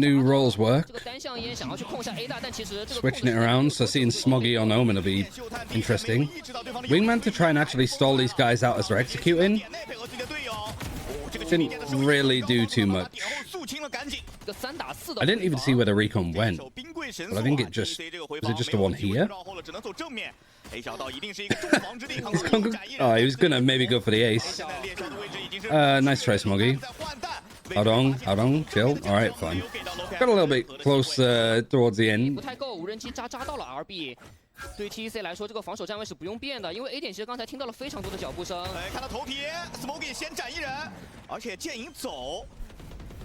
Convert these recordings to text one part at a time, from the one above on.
new roles work. Switching it around, so seeing Smoggy on Omen will be interesting. Wingman to try and actually stall these guys out as they're executing. Didn't really do too much. I didn't even see where the recon went, but I think it just was it just the one here. Oh, he was gonna maybe go for the ace. Nice try, Smoggy. Hold on, chill. All right, fine. Got a little bit close towards the end. 对 TEC 来说，这个防守站位是不用变的，因为 A 点其实刚才听到了非常多的脚步声。看到头皮 ，Smoggy 先斩一人，而且剑影走。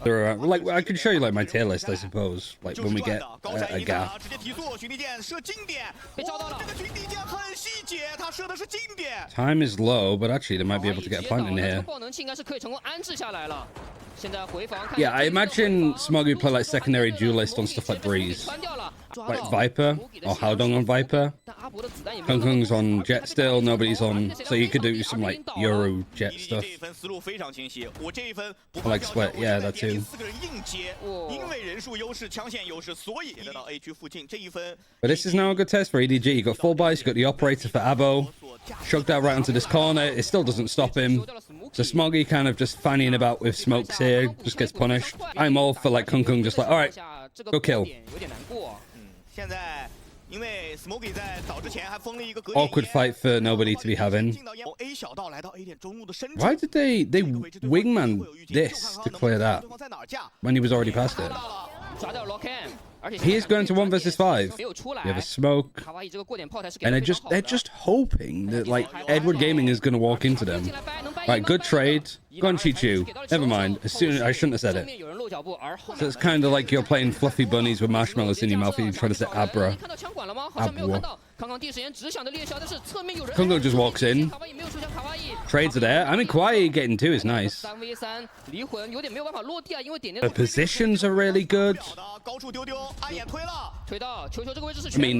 There are, like, I could show you like my tier list, I suppose, like when we get a gap. Time is low, but actually they might be able to get a plant in here. Yeah, I imagine Smoggy play like secondary duelist on stuff like Breeze. Like Viper or Haodong on Viper. Kung Kung's on Jet still, nobody's on, so you could do some like Euro Jet stuff. Or like Split, yeah, that too. But this is now a good test for EDG. You got full buys, you got the operator for Abo. Shugged out right onto this corner. It still doesn't stop him. So Smoggy kind of just fanning about with smokes here, just gets punished. I'm all for like Kung Kung, just like, alright, go kill. Awkward fight for nobody to be having. Why did they wingman this to clear that when he was already past it? He is going to 1 versus 5. You have a smoke, and they're just hoping that like Edward Gaming is going to walk into them. Right, good trade. Go on, Chichu. Never mind. As soon as I shouldn't have said it. So it's kind of like you're playing fluffy bunnies with marshmallows in your mouth and you're trying to say Abra. Abra. Kungo just walks in. Trades are there. I mean, Kawaii getting 2 is nice. The positions are really good. I mean,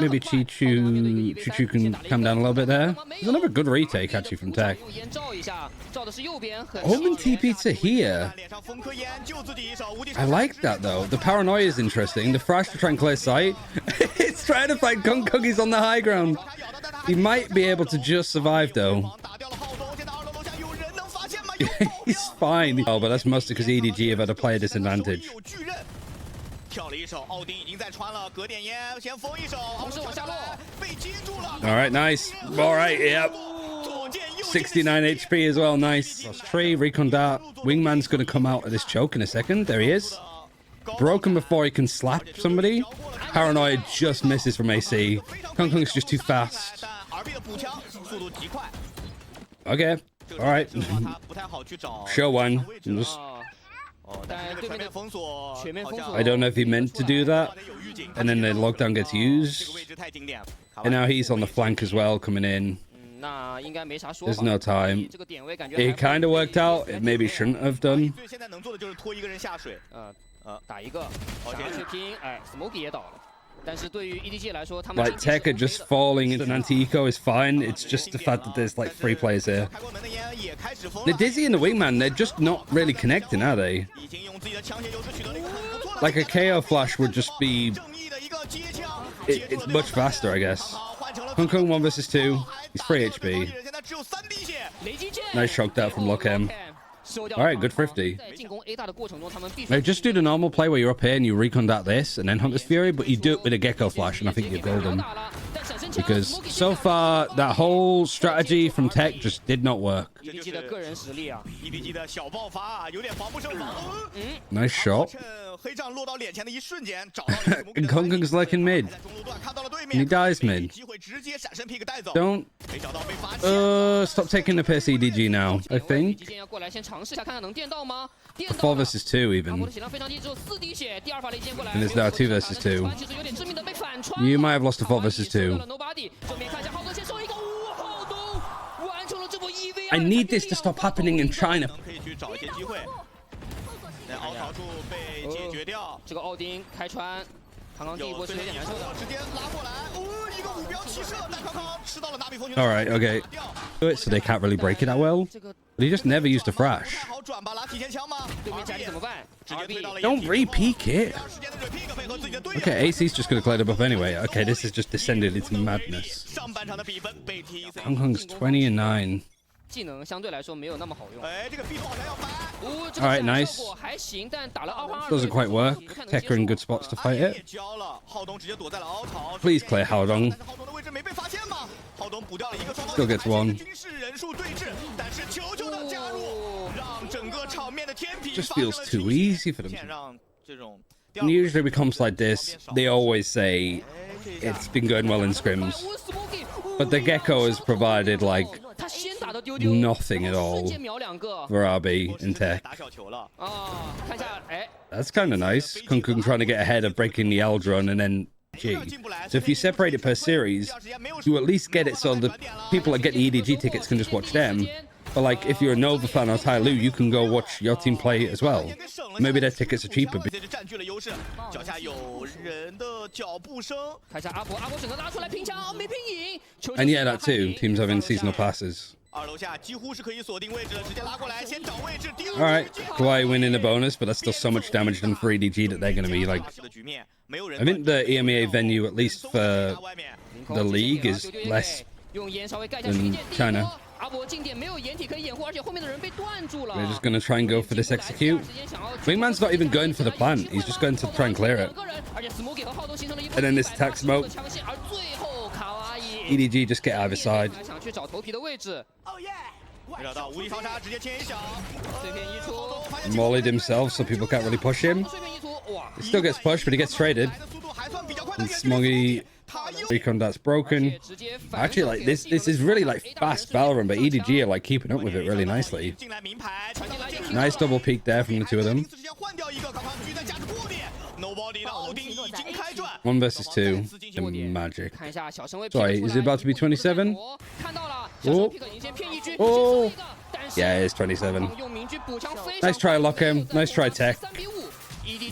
maybe Chichu can come down a little bit there. There's another good retake actually from TEC. Omen TP to here. I like that though. The paranoia is interesting. The flash to try and clear sight. It's trying to fight Kung Kung. He's on the high ground. He might be able to just survive though. He's fine. Oh, but that's mostly because EDG have had a player disadvantage. Alright, nice. Alright, yep. 69 HP as well, nice. Lost tree, recon dart. Wingman's going to come out of this choke in a second. There he is. Broken before he can slap somebody. Paranoid just misses from AC. Kung Kung's just too fast. Okay. Alright. Show one. I don't know if he meant to do that. And then the lockdown gets used. And now he's on the flank as well, coming in. There's no time. It kind of worked out. It maybe shouldn't have done. Like TEC are just falling into an anti-eco is fine. It's just the fact that there's like 3 players here. The Dizzy and the Wingman, they're just not really connecting, are they? Like a KO flash would just be... It's much faster, I guess. Kung Kung 1 versus 2. He's 3 HP. Nice shock out from Lockham. Alright, good 50. Now just do the normal play where you're up here and you recon that this and then Hunter's Fury, but you do it with a Gecko Flash and I think you're golden. Because so far, that whole strategy from TEC just did not work. Nice shot. And Kung Kung's lurking mid. And he dies mid. Don't... stop taking the piss, EDG now, I think. 4 versus 2 even. And it's now 2 versus 2. You might have lost to 4 versus 2. I need this to stop happening in China. Alright, okay. Do it so they can't really break it that well. But he just never used a thrash. Don't re-peek it. Okay, AC's just gonna clear the buff anyway. Okay, this has just descended into madness. Hong Kong's 20 and 9. Alright, nice. Doesn't quite work. TEC are in good spots to fight it. Please clear Haodong. Still gets one. Just feels too easy for them. And usually with comps like this, they always say it's been going well in scrims. But the Gecko has provided like nothing at all for RB in TEC. That's kind of nice. Kung Kung trying to get ahead of breaking the L run and then G. So if you separate it per series, you at least get it so the people that get the EDG tickets can just watch them. But like if you're a Nova fan or Tai Lu, you can go watch your team play as well. Maybe their tickets are cheaper. And yeah, that too. Teams having seasonal passes. Alright, Kawhi winning a bonus, but that's still so much damage done for EDG that they're going to be like... I think the EMEA venue, at least for the league, is less than China. They're just going to try and go for this execute. Wingman's not even going for the plant. He's just going to try and clear it. And then this attack smoke. EDG just get out of his side. Mollied himself, so people can't really push him. He still gets pushed, but he gets traded. And Smoggy recon that's broken. Actually, like this is really like fast Valorant, but EDG are like keeping up with it really nicely. Nice double peek there from the two of them. 1 versus 2. The magic. Sorry, is it about to be 27? Oh. Oh. Yeah, it is 27. Nice try, Lockham. Nice try, TEC.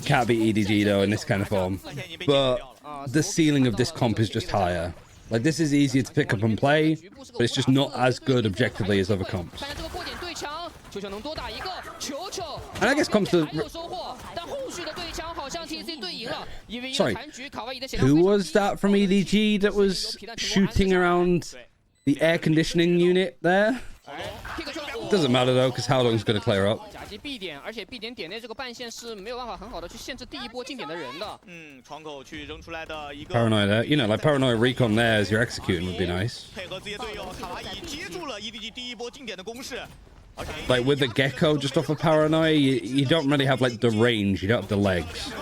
Can't beat EDG though in this kind of form. But the ceiling of this comp is just higher. Like this is easier to pick up and play, but it's just not as good objectively as other comps. And I guess comes to... Sorry, who was that from EDG that was shooting around the air conditioning unit there? Doesn't matter though, because how long is going to clear up? Paranoia there. You know, like Paranoia recon there as you're executing would be nice. Like with the Gecko just off of Paranoia, you don't really have like the range, you don't have the legs.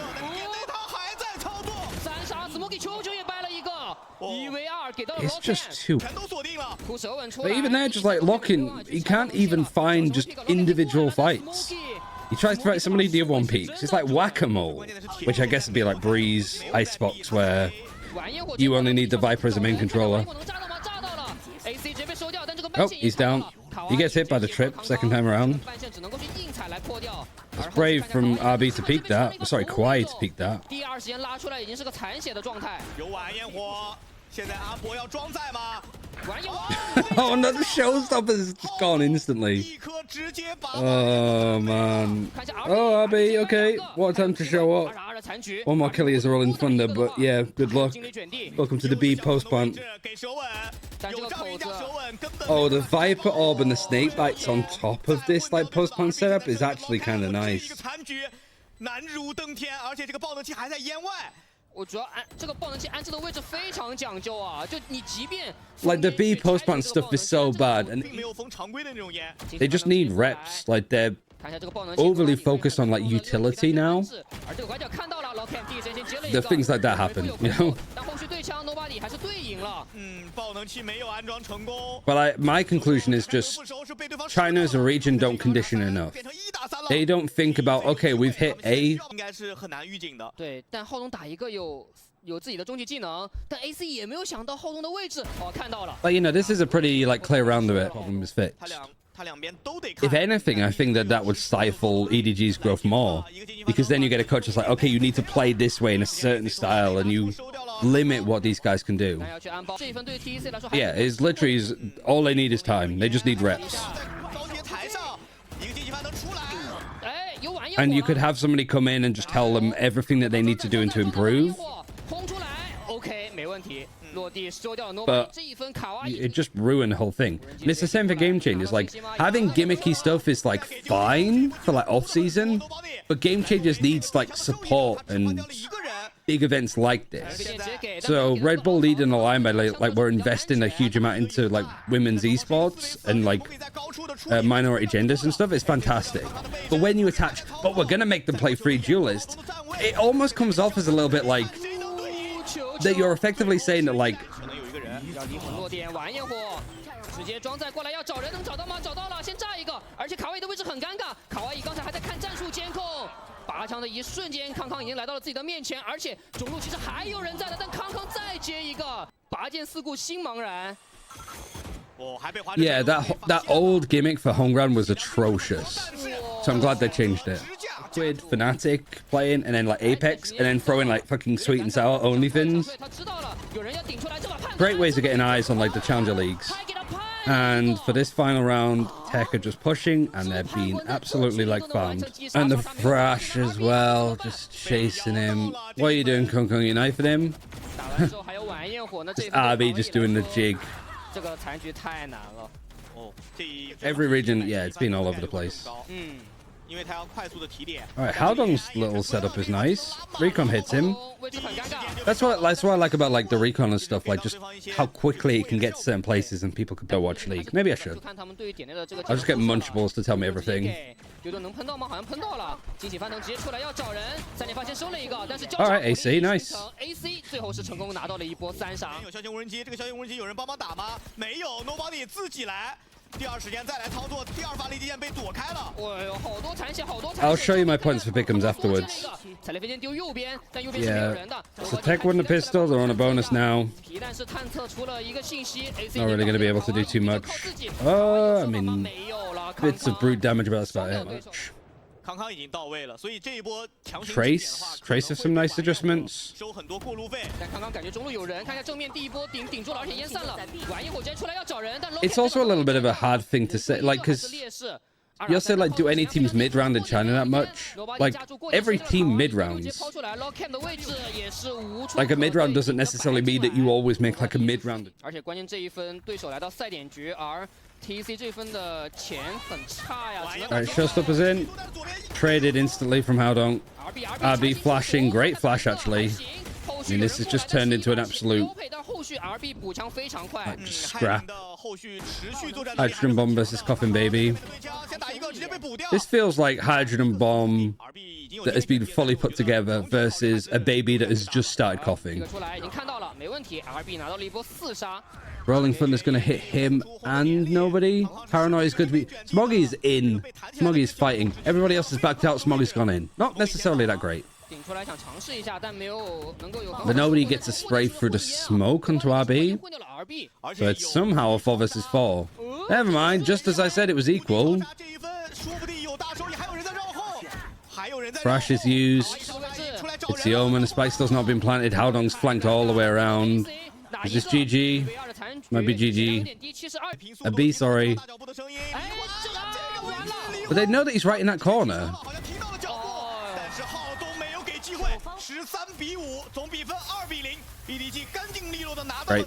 It's just too... But even there, just like locking, he can't even find just individual fights. He tries to fight somebody, the other one peaks. It's like whack-a-mole, which I guess would be like Breeze, Icebox, where you only need the Viper as a main controller. Oh, he's down. He gets hit by the trip second time around. It's brave from RB to peek that. Sorry, Kawhi to peek that. Oh no, the showstopper's just gone instantly. Oh man. Oh RB, okay. What time to show up? One more killies are all in thunder, but yeah, good luck. Welcome to the B post plant. Oh, the Viper Orb and the Snake Bites on top of this like post plant setup is actually kind of nice. Like the B post plant stuff is so bad, and they just need reps. Like they're overly focused on like utility now. The things like that happen, you know. But my conclusion is just China as a region don't condition enough. They don't think about, okay, we've hit A. But you know, this is a pretty like clear round of it. Problem is fixed. If anything, I think that would stifle EDG's growth more, because then you get a coach that's like, okay, you need to play this way in a certain style, and you limit what these guys can do. Yeah, it's literally all they need is time. They just need reps. And you could have somebody come in and just tell them everything that they need to do and to improve. But it just ruined the whole thing. And it's the same for game changers. Like, having gimmicky stuff is like fine for like off season, but game changers needs like support and big events like this. So Red Bull leading the line by like we're investing a huge amount into like women's esports and like minority genders and stuff. It's fantastic. But when you attach, but we're gonna make them play free duelists, it almost comes off as a little bit like that you're effectively saying that like 直接装载过来要找人，能找到吗？找到了，先炸一个，而且卡哇伊的位置很尴尬，卡哇伊刚才还在看战术监控。拔枪的一瞬间，康康已经来到了自己的面前，而且中路其实还有人在的，但康康再接一个，拔剑四顾心茫然。 Yeah, that old gimmick for home ground was atrocious. So I'm glad they changed it. Squid, Fnatic playing, and then like Apex, and then throwing like fucking sweet and sour OnlyFins. Great ways of getting eyes on like the Challenger Leagues. And for this final round, TEC are just pushing, and they're being absolutely like farmed. And the Thrash as well, just chasing him. What are you doing, Kong Kong? You knifing him? Just RB just doing the jig. Every region, yeah, it's been all over the place. Alright, Haldong's little setup is nice. Recon hits him. That's what I like about like the Recon and stuff, like just how quickly it can get to certain places and people can go watch League. Maybe I should. I'll just get Munchables to tell me everything. Alright, AC, nice. I'll show you my points for pick'ems afterwards. Yeah, so TEC won the pistol, they're on a bonus now. Not really going to be able to do too much. I mean, bits of brute damage, but that's about it much. Trace with some nice adjustments. It's also a little bit of a hard thing to say, like, because you'll say, like, do any teams mid-round in China that much? Like, every team mid-rounds. Like, a mid-round doesn't necessarily mean that you always make, like, a mid-round. Alright, showstoppers in. Traded instantly from Haldong. RB flashing. Great flash, actually. I mean, this has just turned into an absolute just scrap. Hydrogen bomb versus Coffin Baby. This feels like Hydrogen bomb that has been fully put together versus a baby that has just started coughing. Rolling Thunder's going to hit him and nobody. Paranoia is good to be. Smoggy's in. Smoggy's fighting. Everybody else is backed out. Smoggy's gone in. Not necessarily that great. But nobody gets a spray through the smoke onto RB. So it's somehow a 4 versus 4. Never mind. Just as I said, it was equal. Thrash is used. It's the Omen. The spike still's not been planted. Haldong's flanked all the way around. Is this GG? Might be GG. A B, sorry. But they know that he's right in that corner. Right.